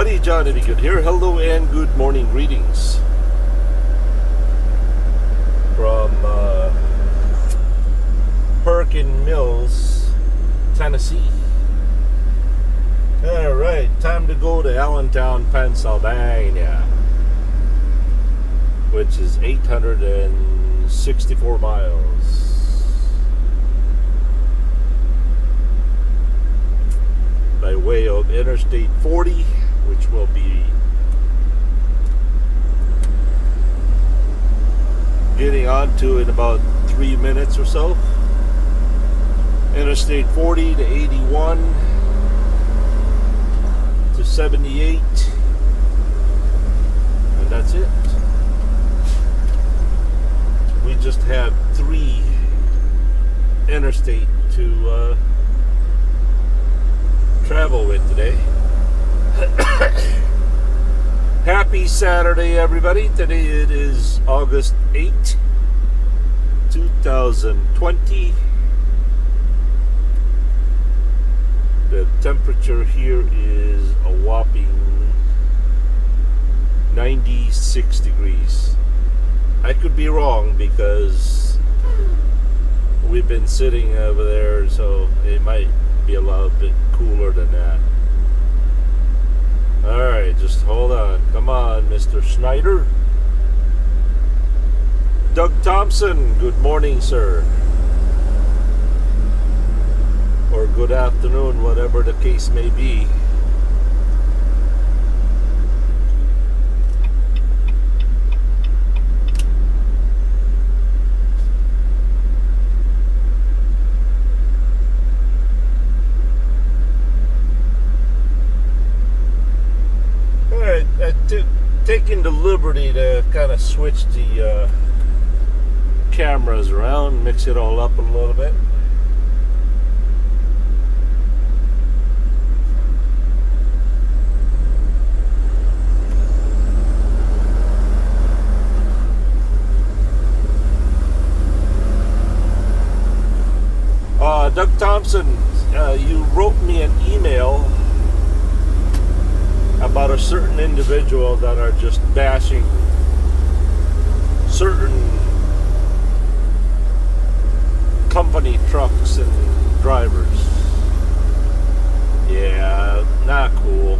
everybody, John Good here. Hello and good morning greetings from Perkin Mills, Tennessee. Alright, time to go to Allentown, Pennsylvania, which is 864 miles. By way of Interstate 40, which will be getting onto in about 3 minutes or so. Interstate 40 to 81 to 78, and that's it. We just have 3 interstate to travel with today. Happy Saturday, everybody. Today it is August 8th, 2020. The temperature here is a whopping 96 degrees. I could be wrong because we've been sitting over there, so it might be a little bit cooler than that. Alright, just hold on. Come on, Mr. Schneider. Doug Thompson, good morning, sir. Or good afternoon, whatever the case may be. Taking the liberty to kind of switch the cameras around, mix it all up a little bit. Doug Thompson, you wrote me an email about a certain individual that are just bashing certain company trucks and drivers. Yeah, not cool.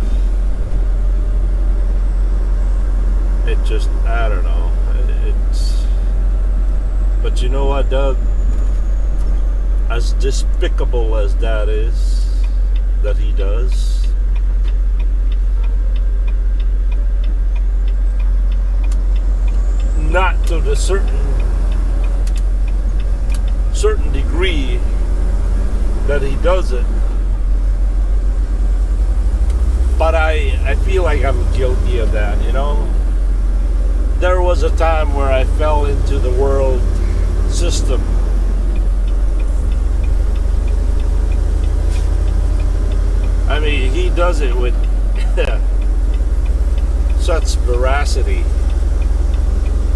It just, I don't know. But you know what, Doug? As despicable as that is, that he does, not to the certain degree that he does it, but I feel like I'm guilty of that, you know. There was a time where I fell into the world system. I mean, he does it with such veracity.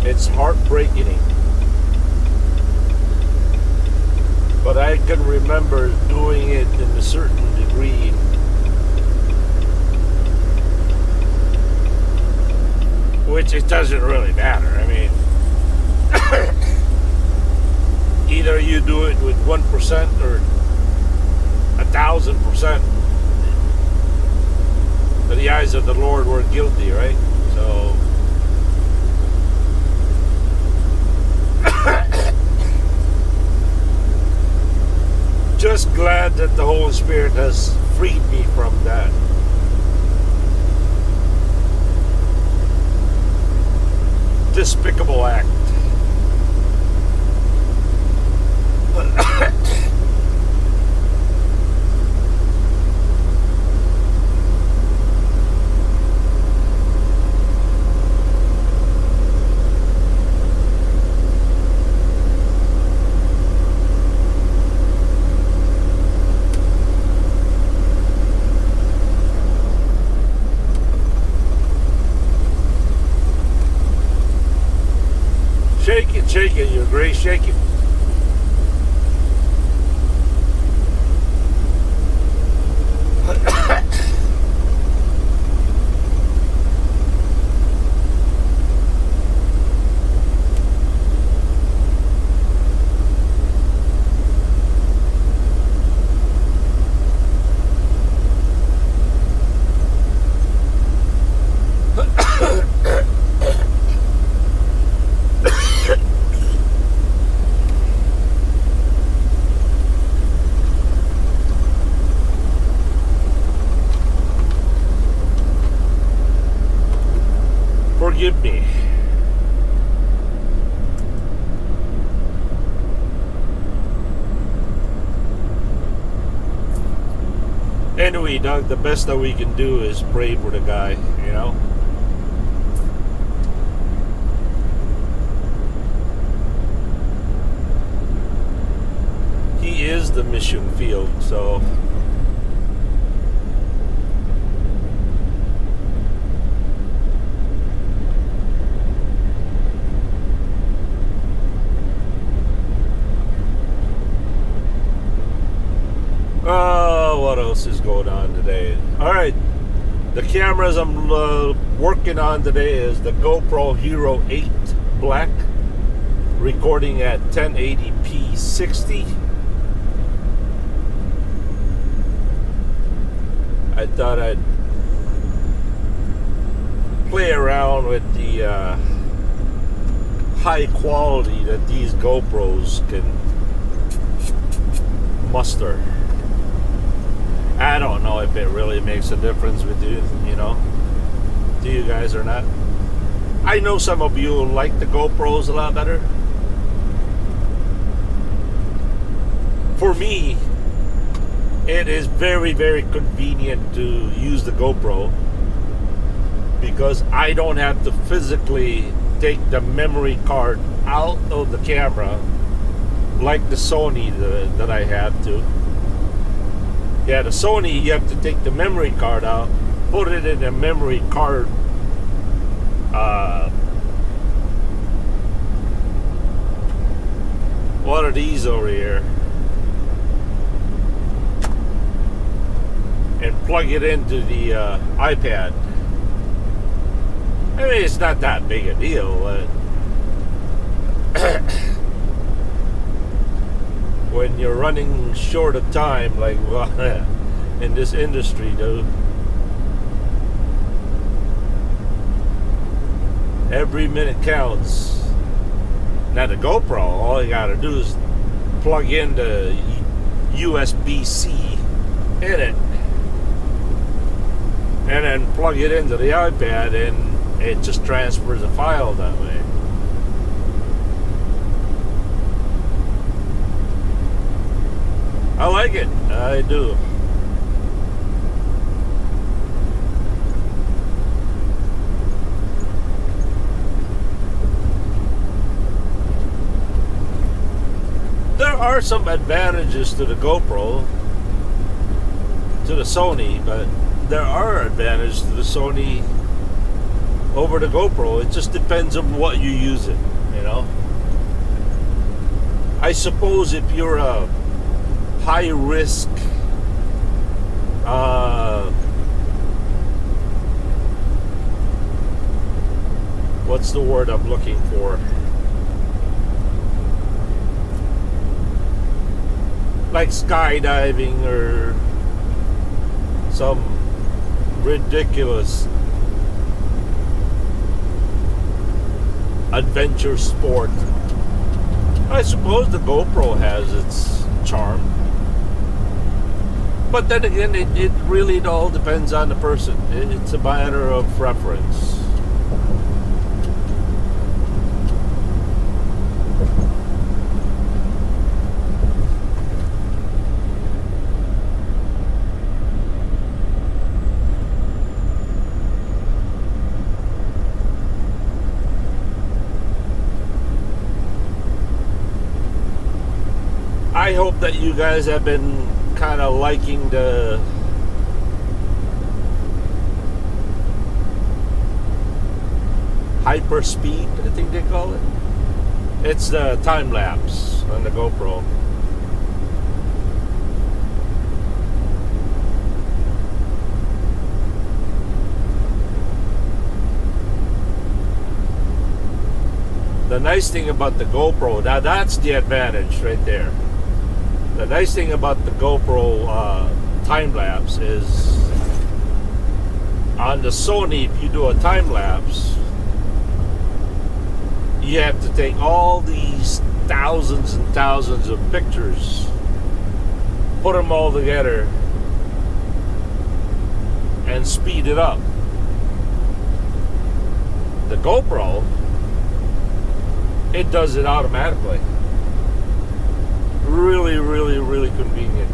It's heartbreaking. But I can remember doing it in a certain degree. Which it doesn't really matter. I mean, either you do it with 1% or 1,000%. In the eyes of the Lord, we're guilty, right? So just glad that the Holy Spirit has freed me from that. Despicable act. Shake it, your grace, shake it. Anyway, Doug, the best that we can do is pray for the guy, you know? He is the mission field, so... what else is going on today? Alright, the cameras I'm working on today is the GoPro Hero 8 Black, recording at 1080p 60. I thought I'd play around with the high quality that these GoPros can muster. I don't know if it really makes a difference with you, you know, to you guys or not. I know some of you like the GoPros a lot better. For me, it is very, very convenient to use the GoPro because I don't have to physically take the memory card out of the camera like the Sony that I have to. Yeah, the Sony, you have to take the memory card out, put it in a memory card one of these over here, and plug it into the iPad. I mean, it's not that big a deal. When you're running short of time, like in this industry, though, every minute counts. Now the GoPro, all you gotta do is plug in the USB-C in it, and then plug it into the iPad, and it just transfers the file that way. I like it. I do. There are some advantages to the GoPro, to the Sony, but there are advantages to the Sony over the GoPro. It just depends on what you use it, you know. I suppose if you're a high risk what's the word I'm looking for? Like skydiving or some ridiculous adventure sport. I suppose the GoPro has its charm. But then again, it really all depends on the person. It's a matter of preference. I hope that you guys have been kind of liking the hyper speed, I think they call it. It's the time lapse on the GoPro. The nice thing about the GoPro, now that's the advantage right there. The nice thing about the GoPro time lapse is on the Sony, if you do a time lapse, you have to take all these thousands and thousands of pictures, put them all together, and speed it up. The GoPro, it does it automatically. Really, really, really convenient.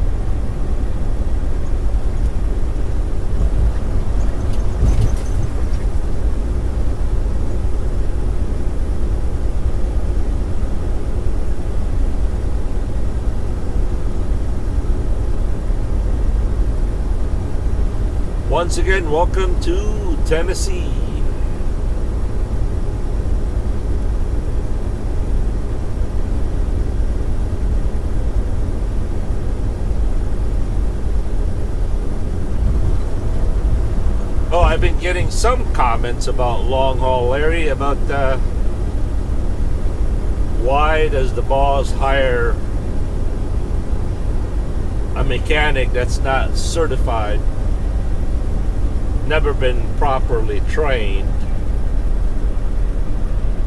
Once again, welcome to Tennessee. Oh, I've been getting some comments about Long Haul Larry, about why does the boss hire a mechanic that's not certified, never been properly trained.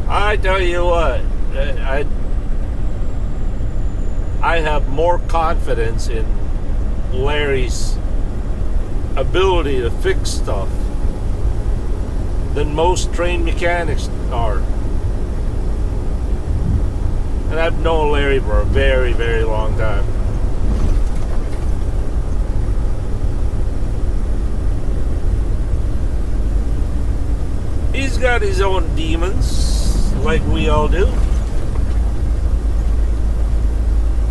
I tell you what, I have more confidence in Larry's ability to fix stuff than most trained mechanics are. And I've known Larry for a very, very long time. He's got his own demons, like we all do.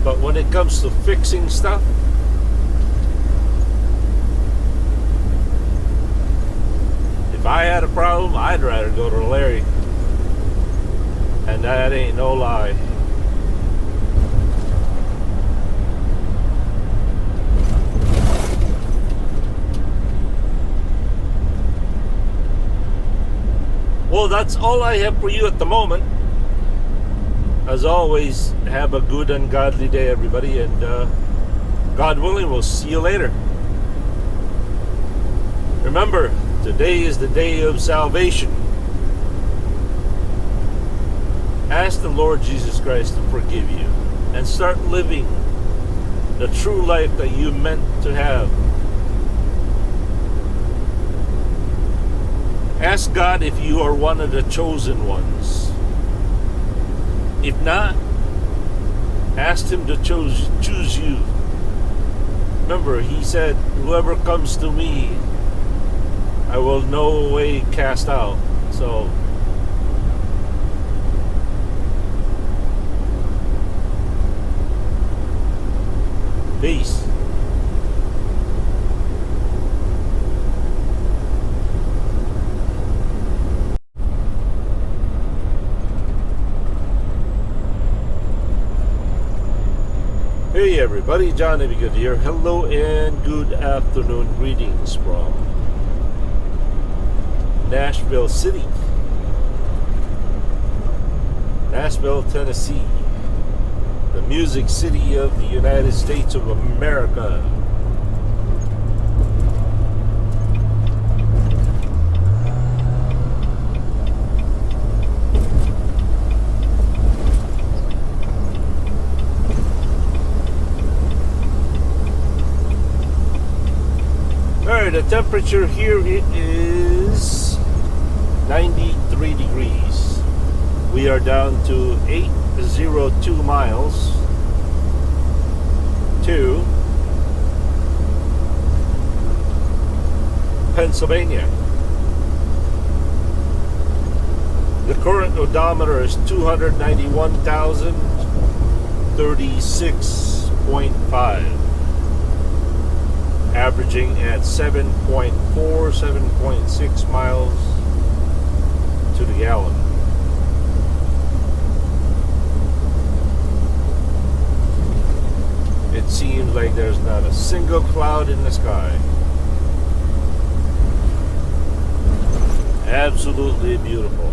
But when it comes to fixing stuff, if I had a problem, I'd rather go to Larry. And that ain't no lie. Well, that's all I have for you at the moment. As always, have a good and godly day, everybody. And God willing, we'll see you later. Remember, today is the day of salvation. Ask the Lord Jesus Christ to forgive you and start living the true life that you meant to have. Ask God if you are one of the chosen ones. If not, ask Him to choose you. Remember, He said, whoever comes to me, I will no way cast out. So, peace. Hey everybody, John Good here. Hello and good afternoon. Greetings from Nashville City, Nashville, Tennessee, the music city of the United States of America. Alright, the temperature here, it is 93 degrees. We are down to 802 miles to Pennsylvania. The current odometer is 291,036.5. Averaging at 7.4, 7.6 miles to the gallon. It seems like there's not a single cloud in the sky. Absolutely beautiful.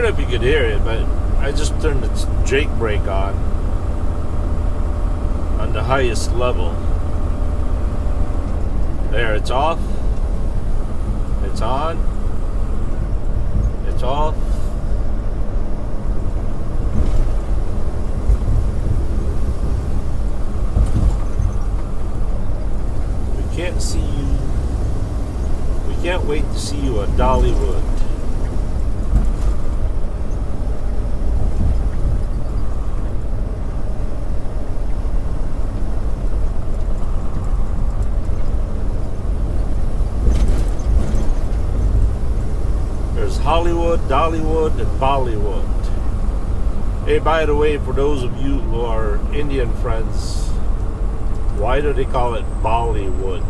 don't know if you could hear it, but I just turned the Jake brake on the highest level. There, it's off. It's on. It's off. We can't see you. We can't wait to see you at Dollywood. Hollywood, Dollywood, and Bollywood. Hey, by the way, for those of you who are Indian friends, why do they call it Bollywood?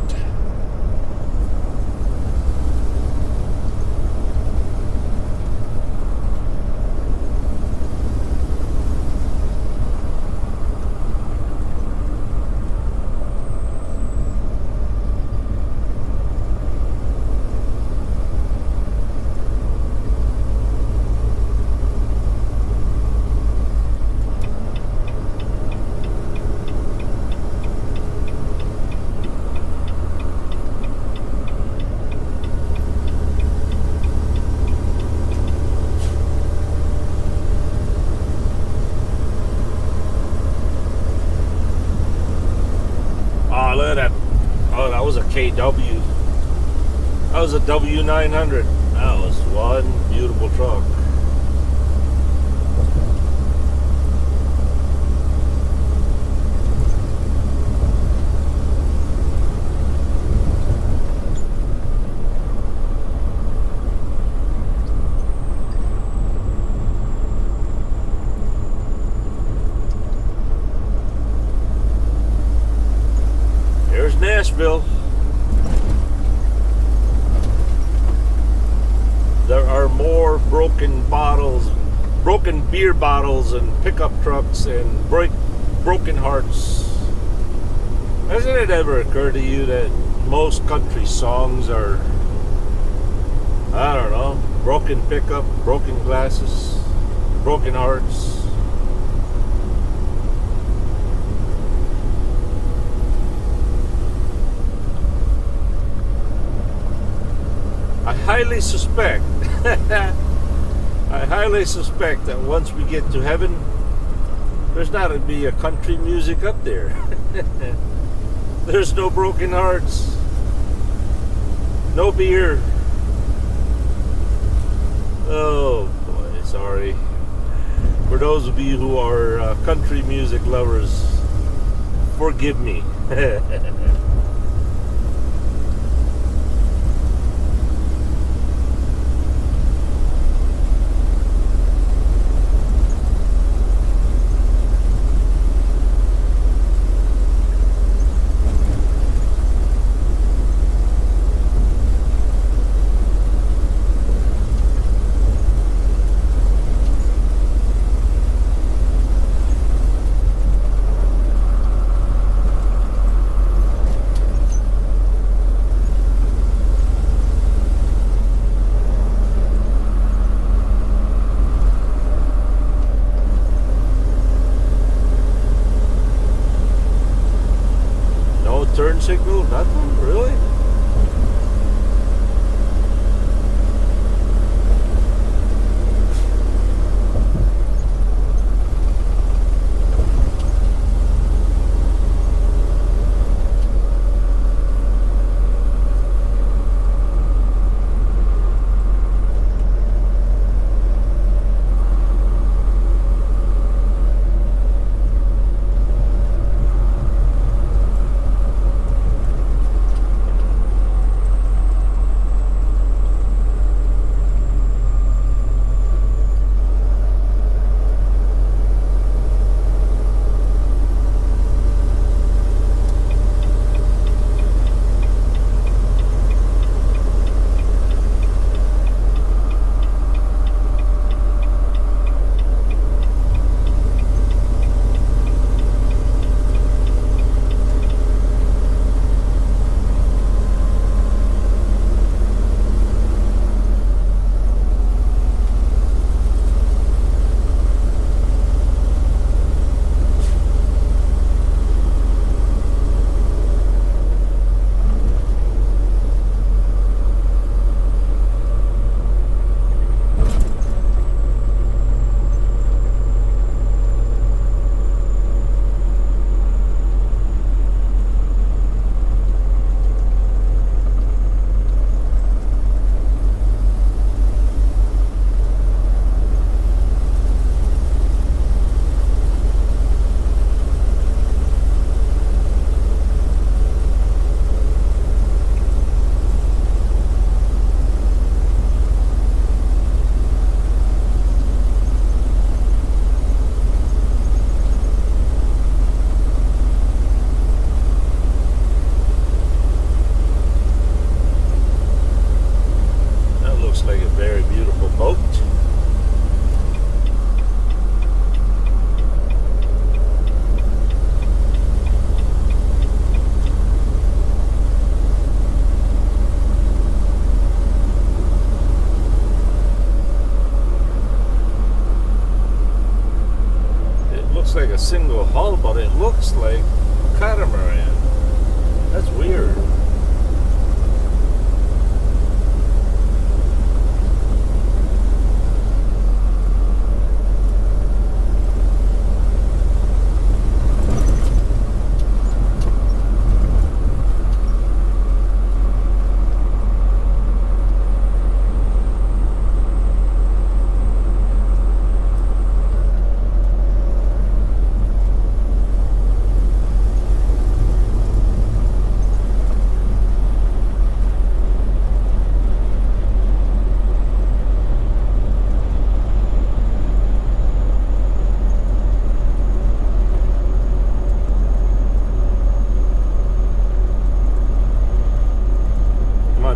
Look at that. Oh, that was a KW. That was a W900. That was one beautiful truck. Nashville. There are more broken beer bottles and pickup trucks and broken hearts. Hasn't it ever occurred to you that most country songs are, I don't know, broken pickup, broken glasses, broken hearts? I highly suspect that once we get to heaven, there's not going to be a country music up there. There's no broken hearts, no beer. Oh boy, sorry. For those of you who are country music lovers, forgive me. very beautiful boat. Like a single hull, but it looks like a catamaran. That's weird.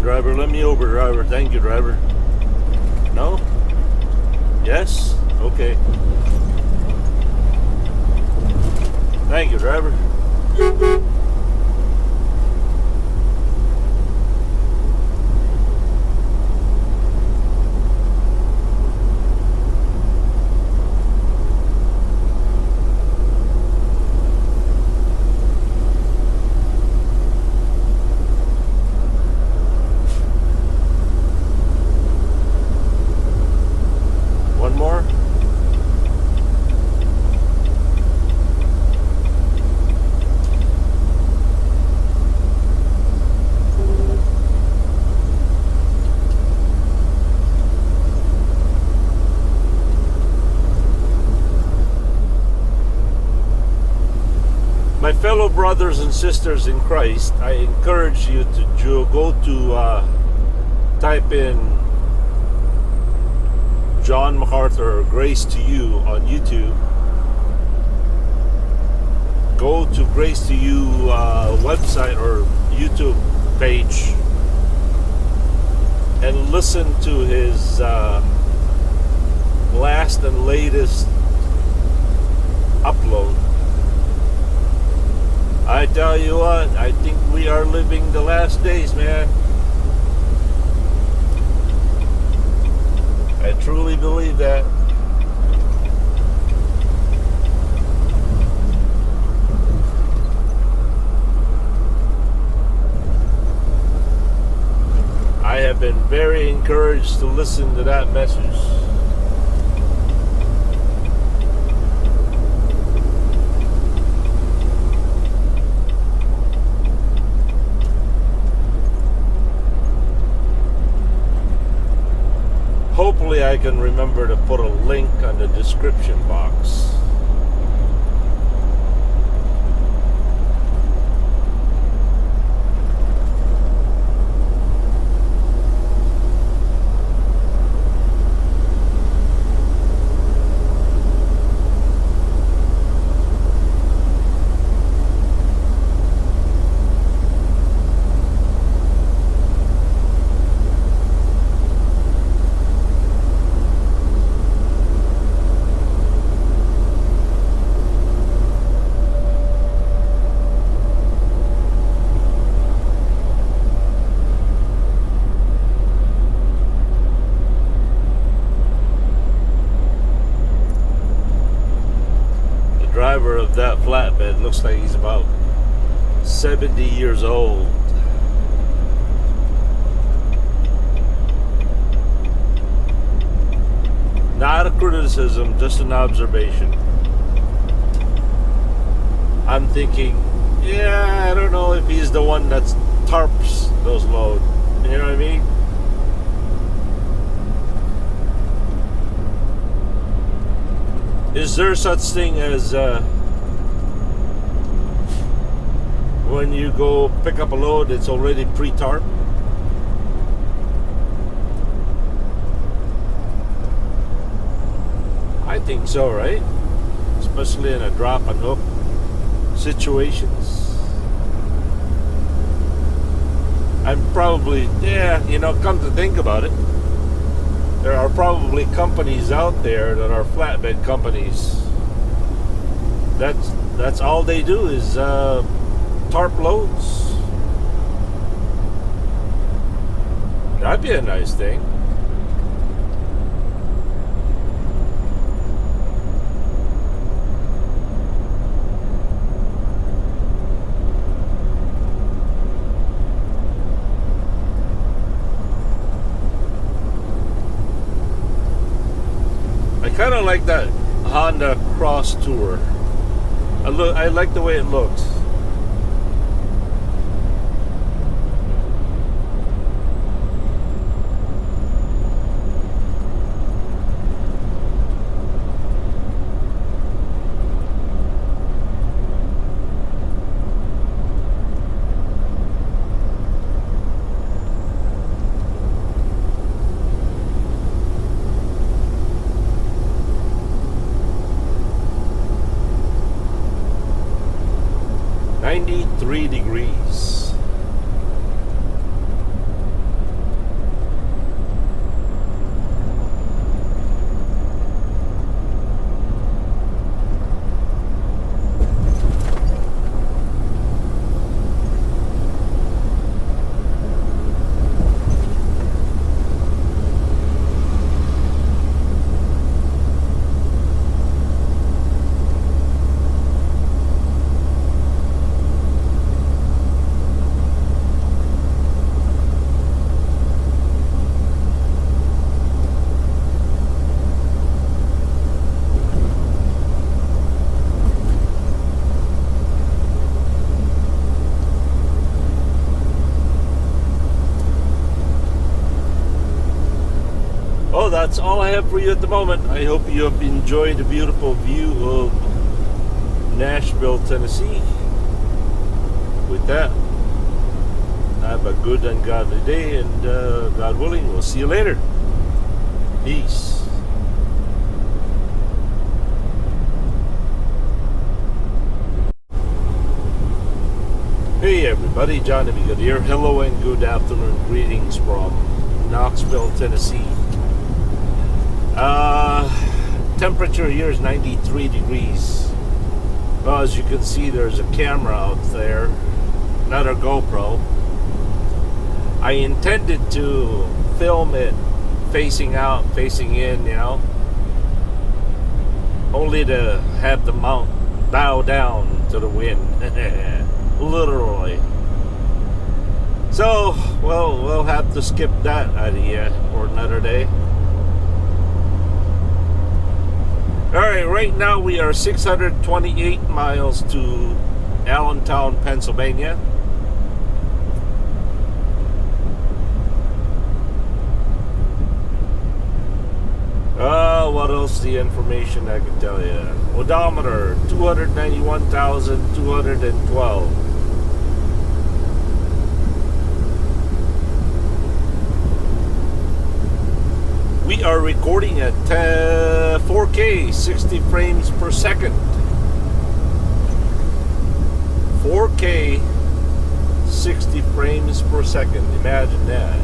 Driver, let me over, driver. Thank you, driver. No? Yes? Okay. Thank you, driver. My fellow brothers and sisters in Christ, I encourage you to go to type in John MacArthur, Grace to You on YouTube. Go to Grace to You website or YouTube page and listen to his last and latest upload. I tell you what, I think we are living the last days, man. I truly believe that. I have been very encouraged to listen to that message. Hopefully I can remember to put a link on the description box. Driver of that flatbed looks like he's about 70 years old. Not a criticism, just an observation. I'm thinking, yeah, I don't know if he's the one that tarps those loads. You know what I mean? Is there such thing as when you go pick up a load, it's already pre-tarp? I think so, right? Especially in a drop and hook situations. I'm probably, yeah, you know, come to think about it, probably companies out there that are flatbed companies. That's all they do is tarp loads. That'd be a nice thing. I kind of like that Honda Cross Tour. I like the way it looks. Degrees. Oh, that's all I have for you at the moment. I hope you have enjoyed the beautiful view of Nashville, Tennessee. With that, have a good and godly day, and God willing, we'll see you later. Peace. Hey everybody, John Amigo here. Hello and good afternoon. Greetings from Knoxville, Tennessee. Temperature here is 93 degrees. Well, as you can see, there's a camera out there, another GoPro. I intended to film it facing out, facing in, you know, only to have the mount bow down to the wind, literally. So, well, we'll have to skip that idea for another day. Alright, right now we are 628 miles to Allentown, Pennsylvania. What else the information I can tell you? Odometer, 291,212. We are recording at 4K, 60 frames per second. 4K, 60 frames per second. Imagine that.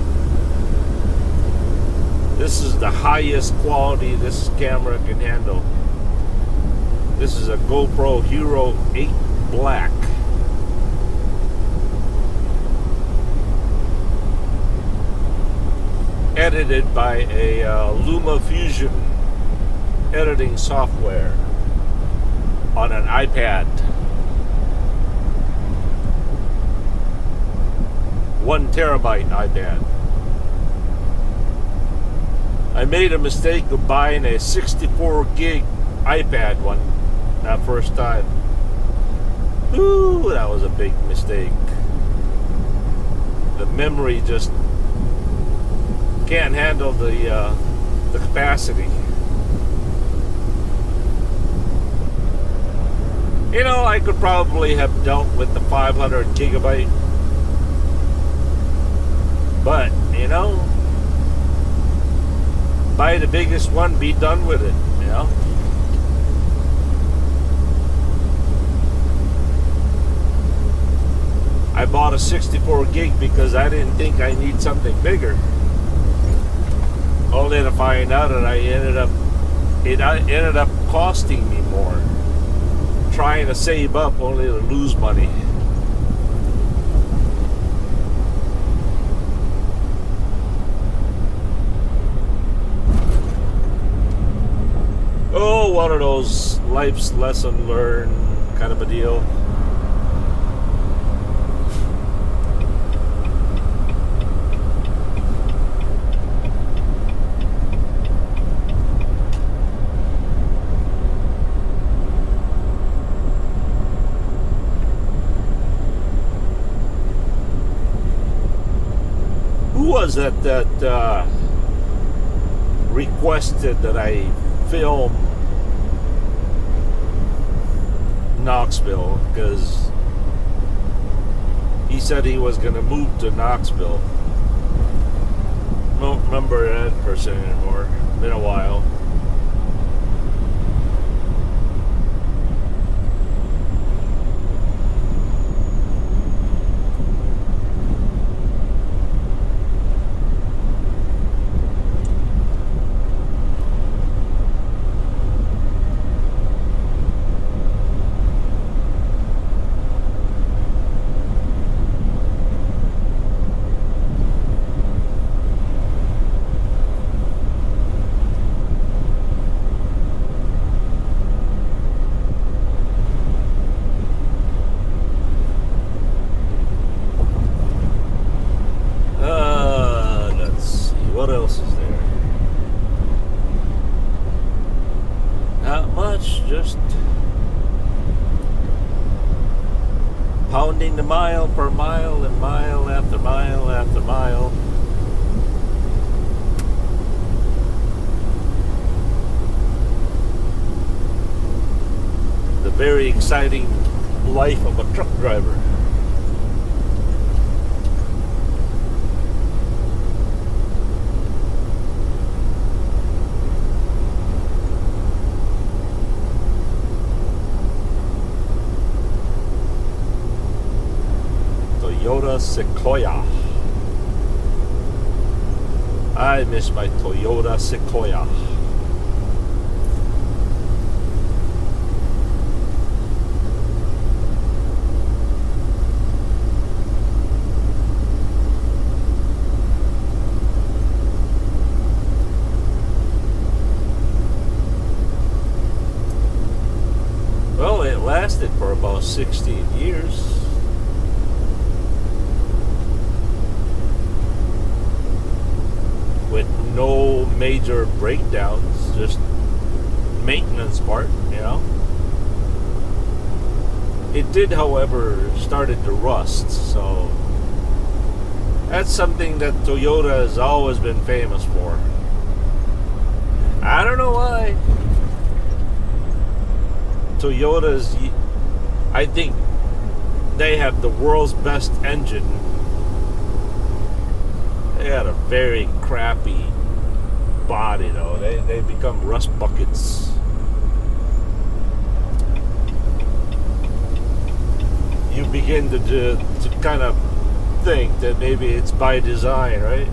This is the highest quality this camera can handle. This is a GoPro Hero 8 Black. Edited by a LumaFusion editing software on an iPad. 1 terabyte iPad. I made a mistake of buying a 64 gig iPad one that first time. Ooh, that was a big mistake. The memory just can't handle the capacity. You know, I could probably have dealt with the 500 gigabyte, but you know, buy the biggest one, be done with it, you know. I bought a 64 gig because I didn't think I need something bigger. only to find out that it ended up costing me more. Trying to save up only to lose money. Oh, one of those life's lesson learned kind of a deal. Who was that requested that I film Knoxville, because he said he was going to move to Knoxville. Don't remember that person anymore. Been a while. What else is there? Not much, just pounding the mile per mile and mile after mile after mile. The very exciting life of a truck driver. Toyota Sequoia. I miss my Toyota Sequoia. Well, it lasted for about 16 years. With no major breakdowns, just maintenance part, you know. It did, however, started to rust, so that's something that Toyota has always been famous for. I don't know why. Toyota's, I think they have the world's best engine. They got a very crappy body, though. They become rust buckets. You begin to kind of think that maybe it's by design, right?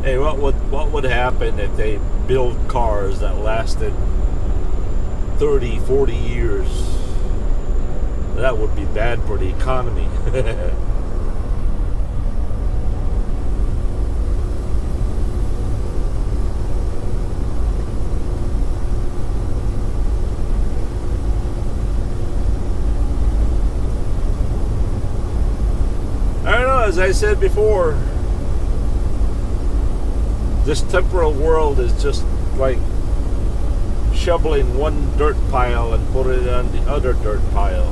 Hey, what would happen if they build cars that lasted 30, 40 years? That would be bad for the economy. I don't know, as I said before, this temporal world is just like shoveling one dirt pile and put it on the other dirt pile.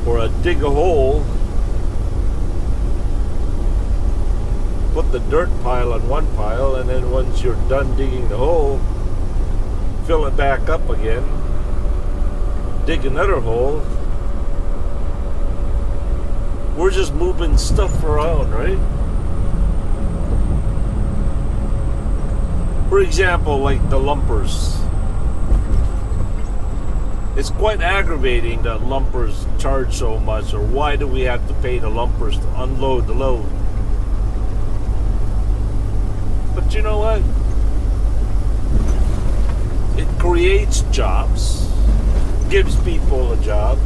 Or dig a hole, put the dirt pile on one pile, and then once you're done digging the hole, fill it back up again, dig another hole. We're just moving stuff around, right? For example, like the lumpers. It's quite aggravating that lumpers charge so much, or why do we have to pay the lumpers to unload the load? But you know what? It creates jobs, gives people a job,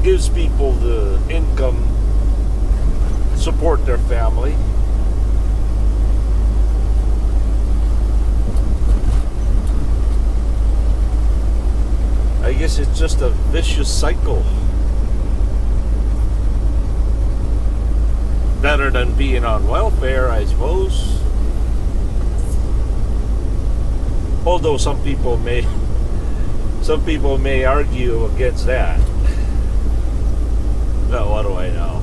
gives people the income to support their family. I guess it's just a vicious cycle. Better than being on welfare, I suppose. Although some people may argue against that. Well, what do I know?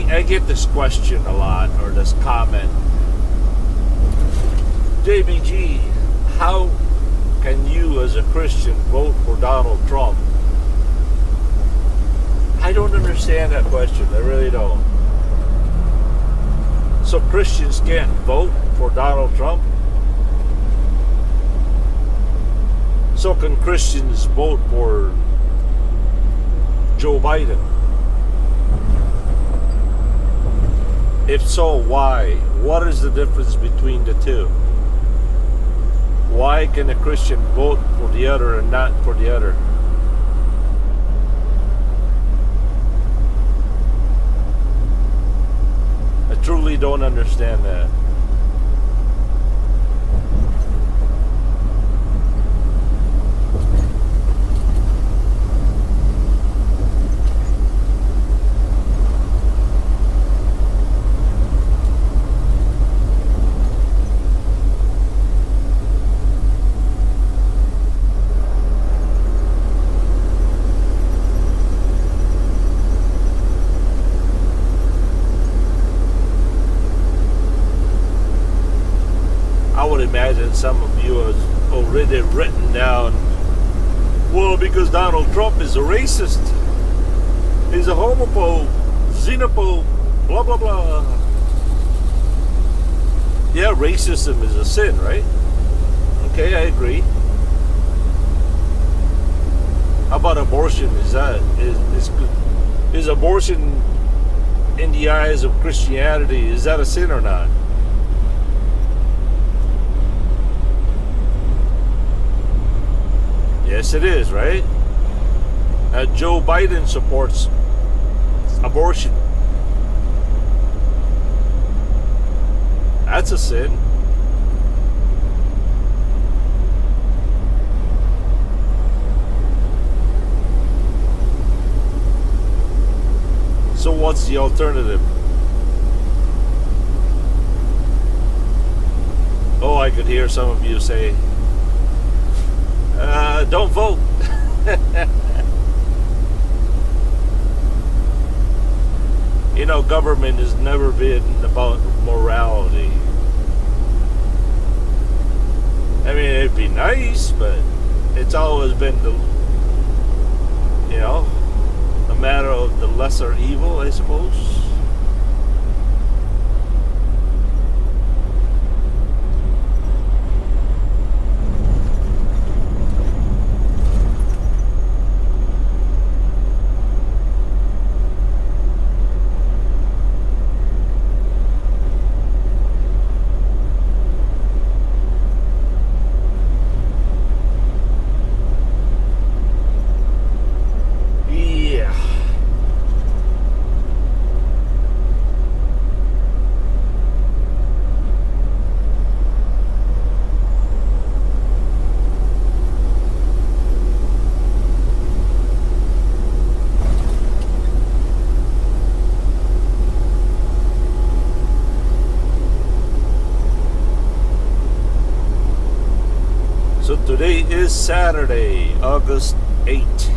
I get this question a lot, or this comment. JBG, how can you as a Christian vote for Donald Trump? I don't understand that question. I really don't. So Christians can't vote for Donald Trump? So can Christians vote for Joe Biden? If so, why? What is the difference between the two? Why can a Christian vote for the other and not for the other? I truly don't understand that. Imagine some of you have already written down, well, because Donald Trump is a racist, he's a homophobe, xenophobe, blah blah blah. Yeah, racism is a sin, right? Okay, I agree. How about abortion? Is abortion in the eyes of Christianity, is that a sin or not? Yes, it is, right? Joe Biden supports abortion. That's a sin. So what's the alternative? Oh, I could hear some of you say, don't vote. You know, government has never been about morality. I mean, it'd be nice, but it's always been a matter of the lesser evil, I suppose. is Saturday, August 8th.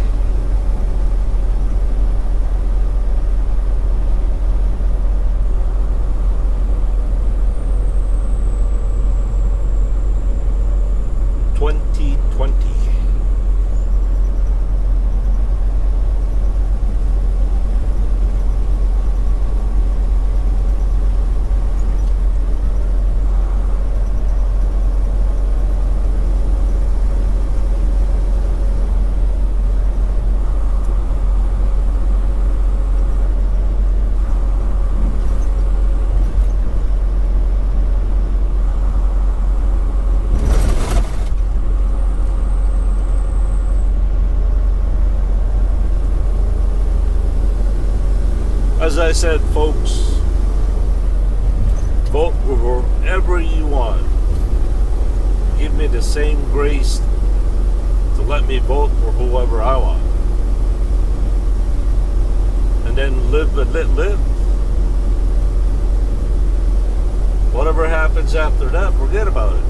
As I said, folks, vote wherever you want. Give me the same grace to let me vote for whoever I want. And then live and let live. Whatever happens after that, forget about it.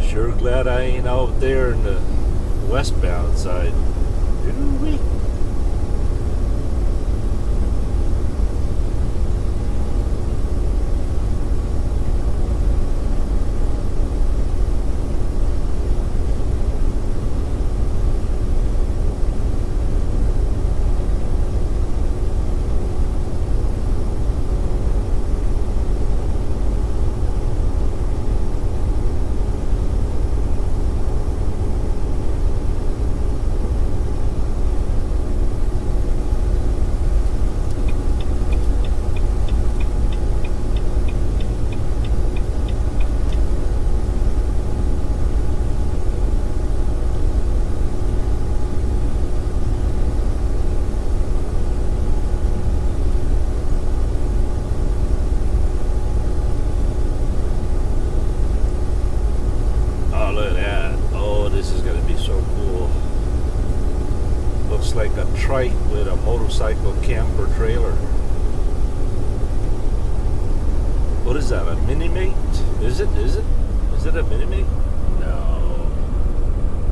Sure glad I ain't out there in the westbound side. Ooh-wee. Like a trike with a motorcycle camper trailer. What is that? A mini-mate? Is it? Is it a mini-mate? No.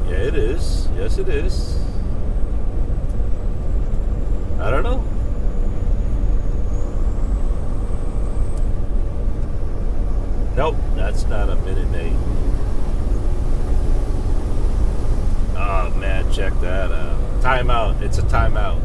Yeah, it is. Yes, it is. I don't know. Nope, that's not a mini-mate. man, check that out. Timeout. It's a timeout.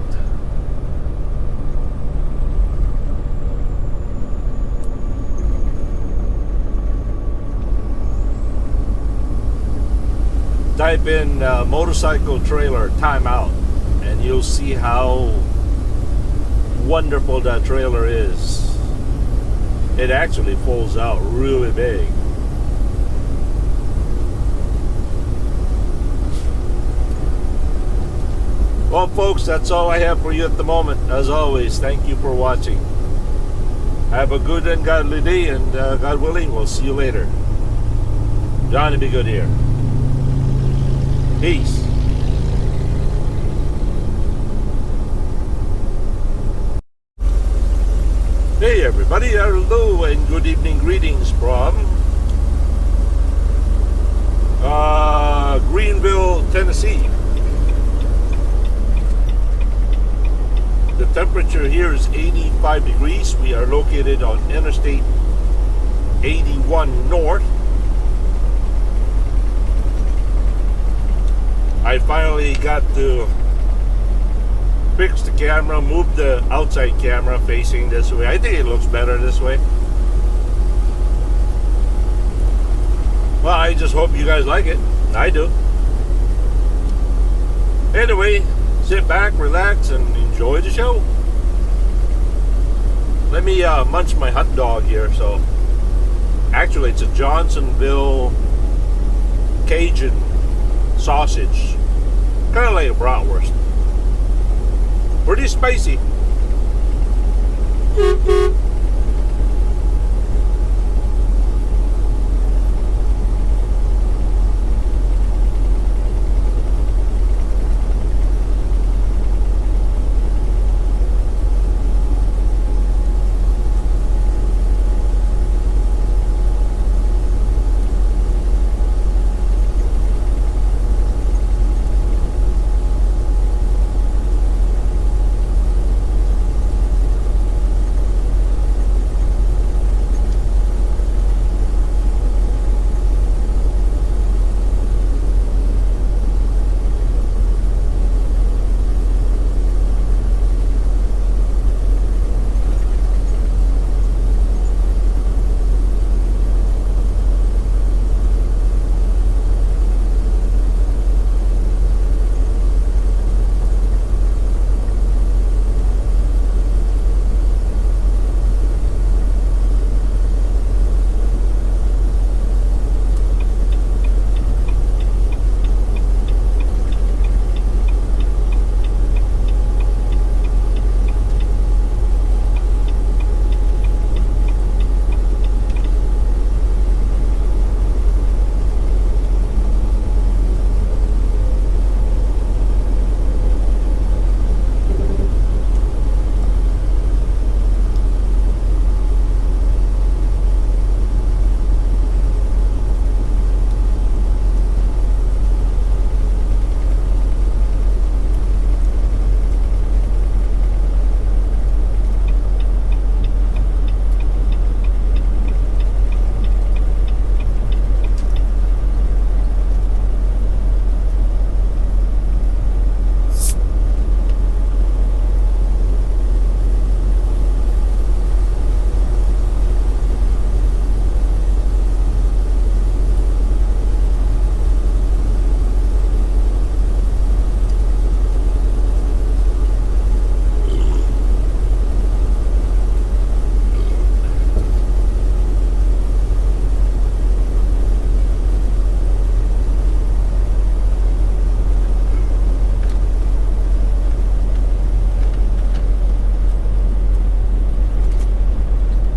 Type in motorcycle trailer timeout, and you'll see how wonderful that trailer is. It actually folds out really big. Well, folks, that's all I have for you at the moment. As always, thank you for watching. Have a good and godly day, and God willing, we'll see you later. Johnny Be Good here. Peace. Hey everybody, hello and good evening, greetings from Greenville, Tennessee. The temperature here is 85 degrees. We are located on Interstate 81 North. I finally got to fix the camera, move the outside camera facing this way. I think it looks better this way. Well, I just hope you guys like it. I do. Anyway, sit back, relax, and enjoy the show. Let me munch my hot dog here. So, actually, it's a Johnsonville Cajun sausage, kind of like a bratwurst. Pretty spicy.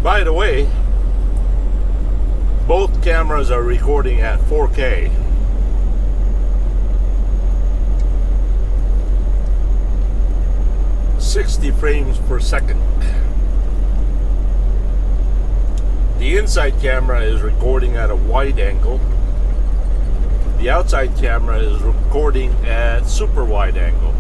By the way, both cameras are recording at 4K. "60 frames per second. The inside camera is recording at a wide angle. The outside camera is recording at super wide angle.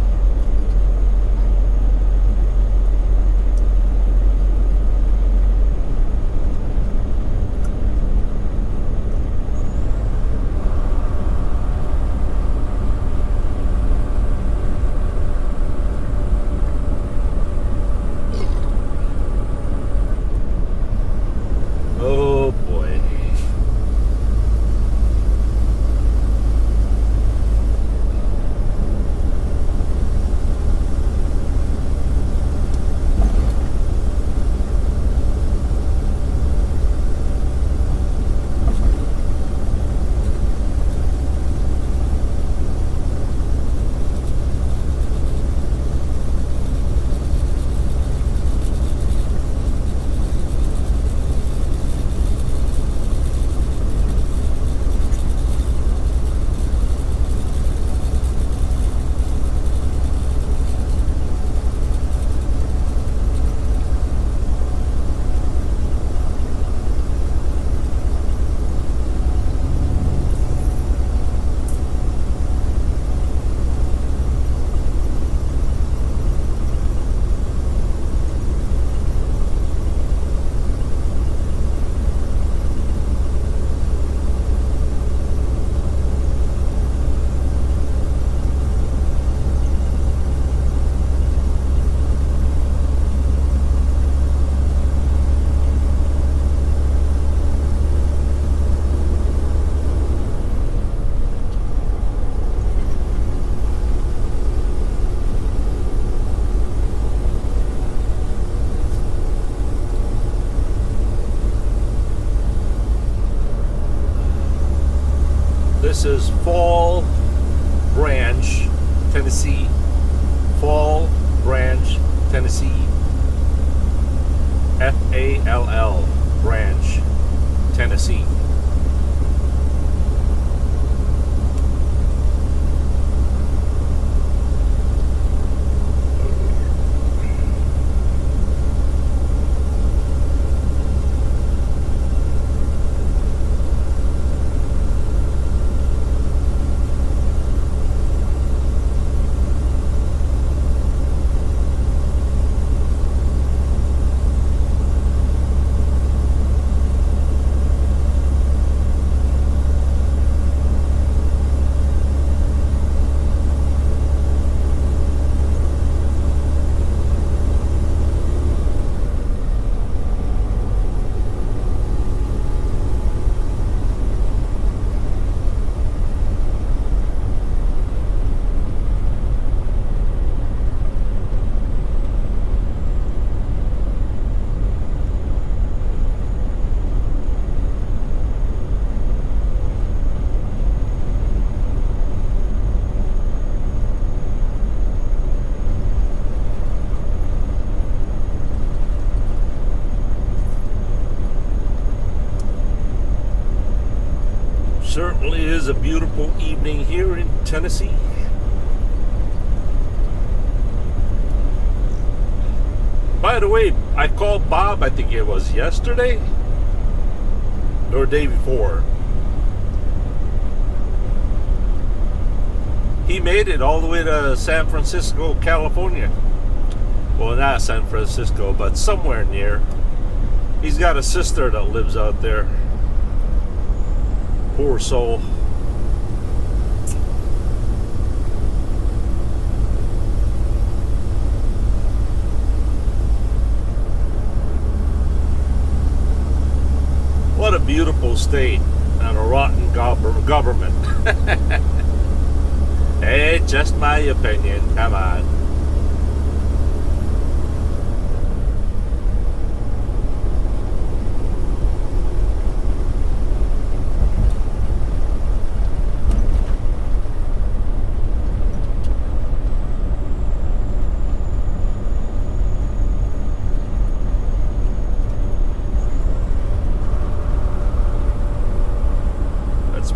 This is Fall Branch, Tennessee. Fall Branch, Tennessee. F-A-L-L, Branch, Tennessee. Certainly is a beautiful evening here in Tennessee. By the way, I called Bob, I think it was yesterday or day before. He made it all the way to San Francisco, California. Well, not San Francisco, but somewhere near. He's got a sister that lives out there. Poor soul. What a beautiful state and a rotten government. Hey, just my opinion. Come on.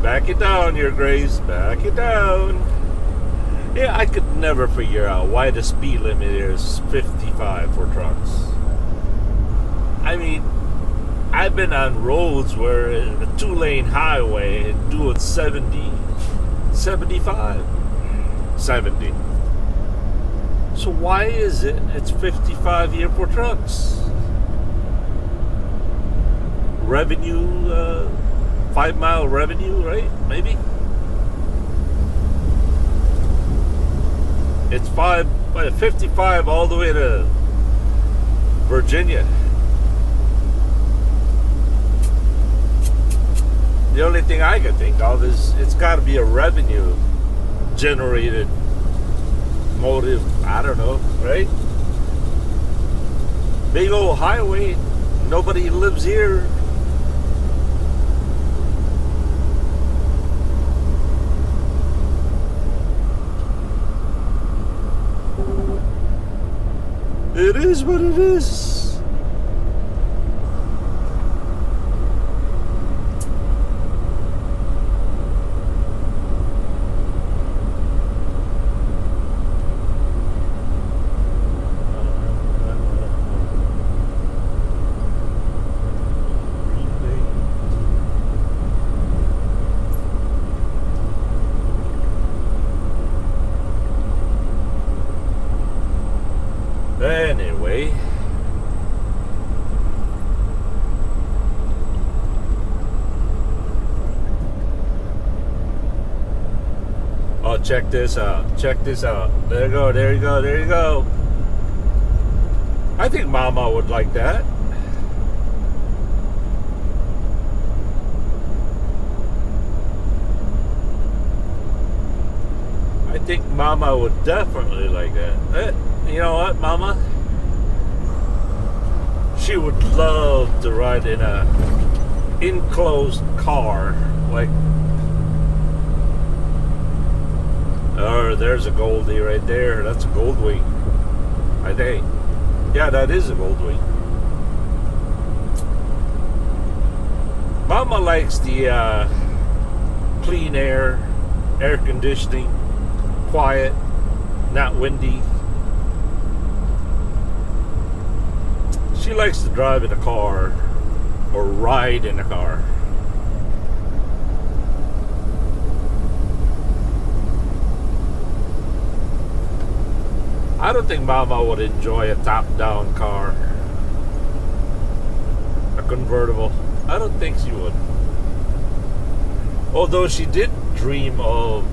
Back it down, your grace. Back it down. Yeah, I could never figure out why the speed limit is 55 for trucks. I mean, I've been on roads where a 2-lane highway and doing 70, 75, 70. So why is it's 55 here for trucks? Revenue, 5-mile revenue, right? Maybe. It's 55 all the way to Virginia. The only thing I can think of is it's got to be a revenue generated motive. I don't know, right? Big old highway, nobody lives here. It is what it is. Anyway, oh, check this out. Check this out. There you go. There you go. There you go. I think Mama would like that. I think Mama would definitely like that. You know what, Mama? She would love to ride in a enclosed car, like Oh, there's a Goldie right there. That's a Goldwing, I think. Yeah, that is a Goldwing. Mama likes the clean air conditioning, quiet, not windy. She likes to drive in a car or ride in a car. I don't think Mama would enjoy a top-down car, a convertible. I don't think she would. Although she did dream of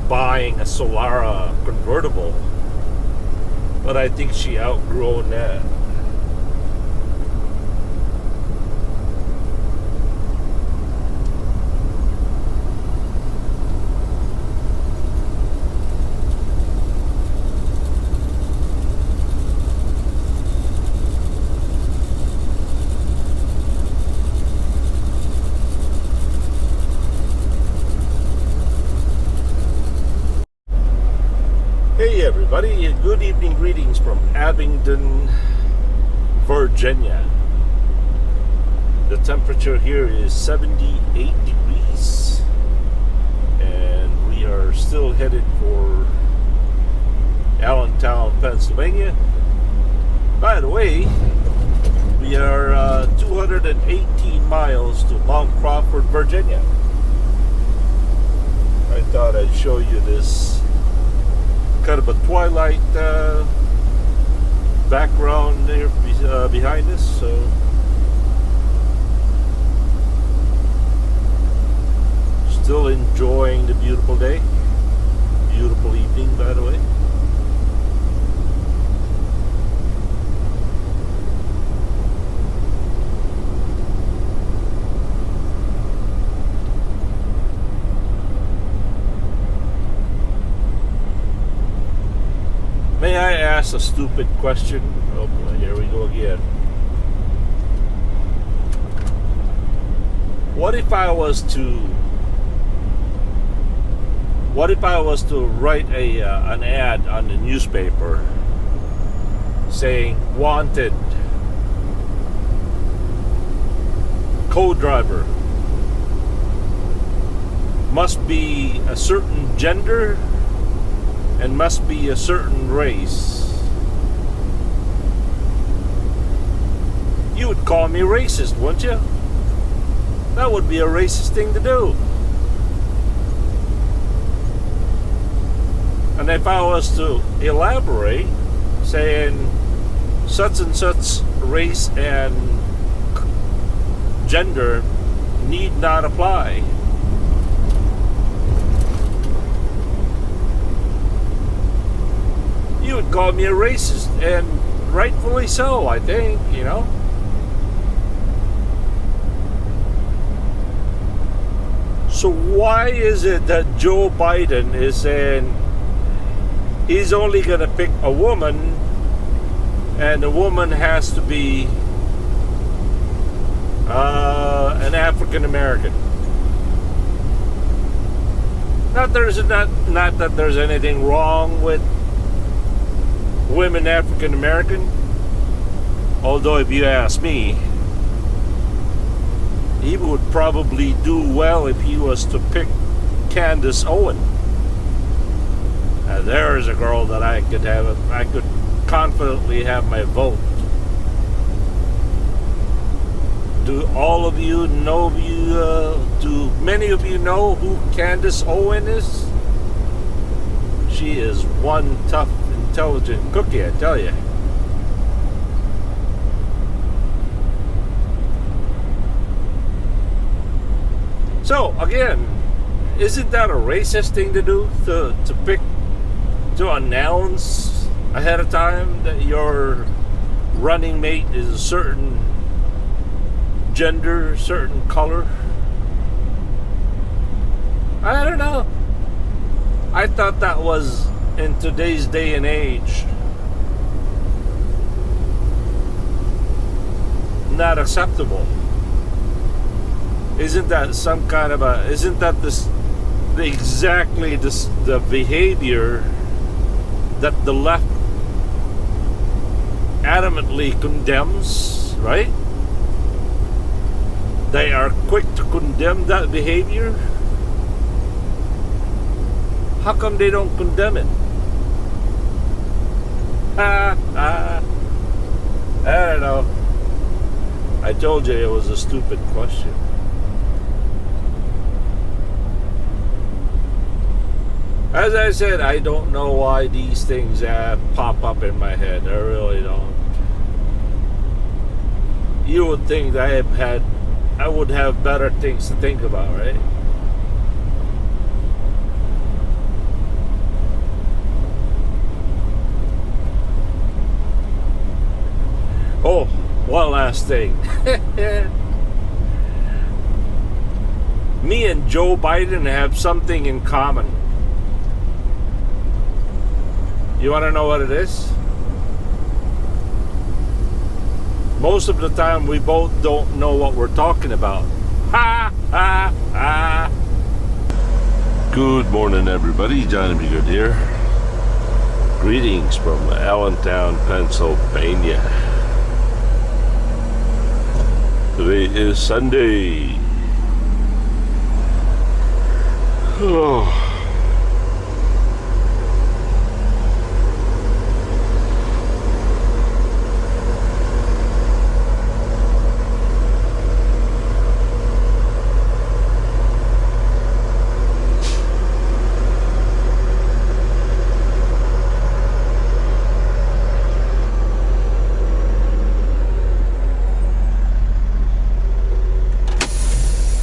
buying a Solara convertible, but I think she outgrown that. Hey everybody, good evening, greetings from Abingdon, Virginia. The temperature here is 78 degrees and we are still headed for Allentown, Pennsylvania. By the way, we are 218 miles to Mount Crawford, Virginia. I thought I'd show you this kind of a twilight background there behind us, so still enjoying the beautiful day, beautiful evening, by the way. May I ask a stupid question? Oh boy, here we go again. What if I was to write an ad on the newspaper saying wanted co-driver, must be a certain gender and must be a certain race? You would call me racist, wouldn't you? That would be a racist thing to do. And if I was to elaborate, saying such and such race and gender need not apply, you would call me a racist, and rightfully so, I think, you know. So why is it that Joe Biden is saying he's only going to pick a woman, and the woman has to be an African American? Not that there's anything wrong with women African American, although if you ask me, he would probably do well if he was to pick Candace Owen. Now there's a girl that I could confidently have my vote. Do all of you know do many of you know who Candace Owen is? She is one tough, intelligent cookie, I tell you. So again, isn't that a racist thing to do? To announce ahead of time that your running mate is a certain gender, certain color? I don't know. I thought that was, in today's day and age, not acceptable. Isn't that some kind of isn't that this exactly the behavior that the left adamantly condemns, right? They are quick to condemn that behavior. How come they don't condemn it? I don't know. I told you it was a stupid question. As I said, I don't know why these things pop up in my head. I really don't. You would think that I would have better things to think about, right? Oh, one last thing. Me and Joe Biden have something in common. You want to know what it is? Most of the time, we both don't know what we're talking about. Ha, ha, ha. Good morning, everybody. Johnny B. Good here. Greetings from Allentown, Pennsylvania. Today is Sunday. Oh.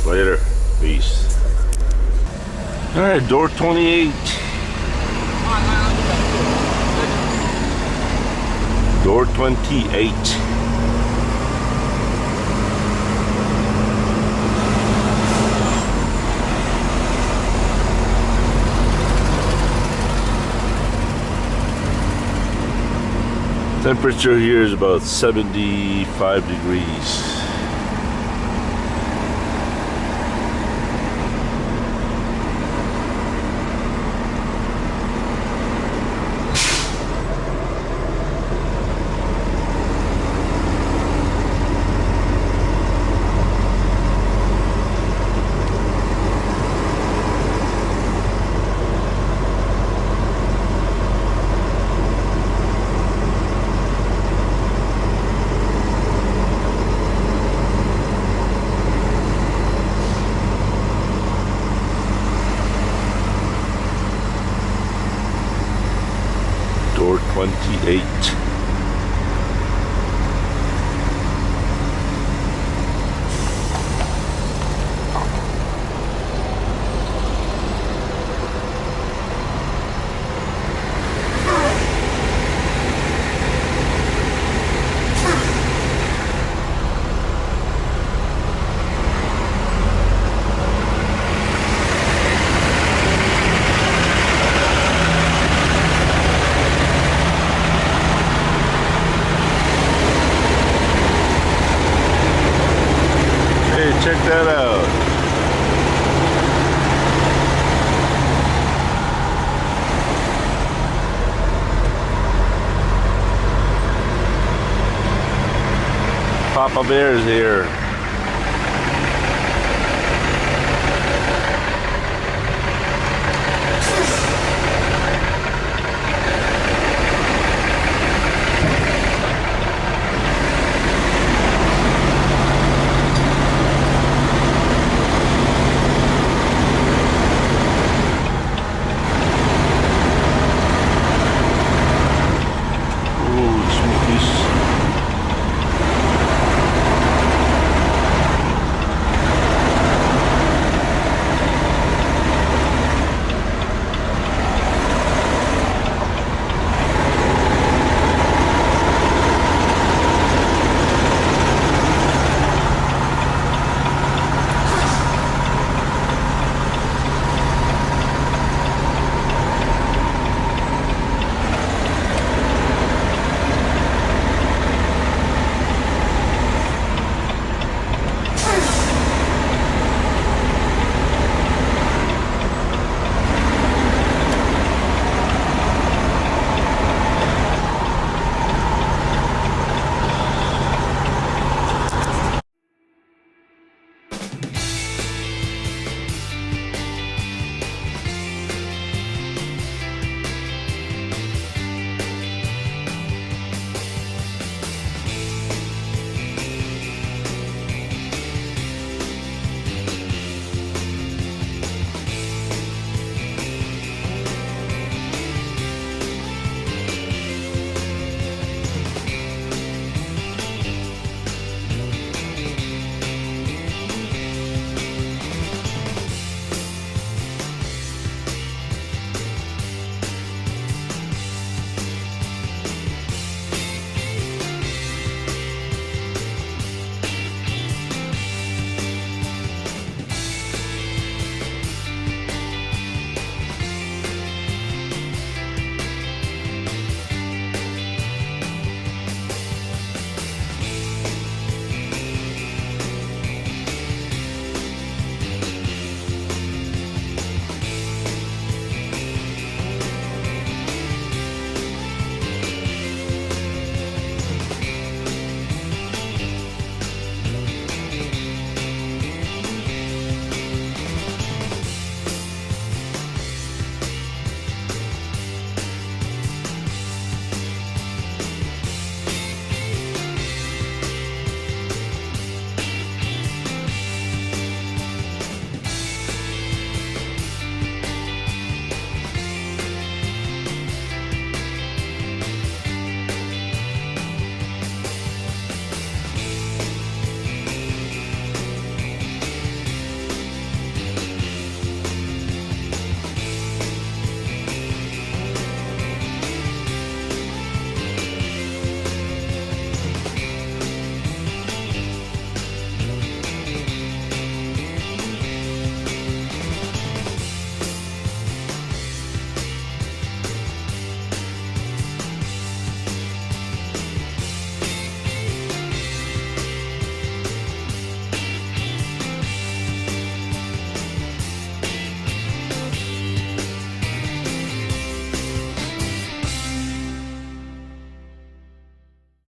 Later. Peace. Alright, door 28. Door 28. Temperature here is about 75 degrees. Door 28. Check that out. Papa Bear's here.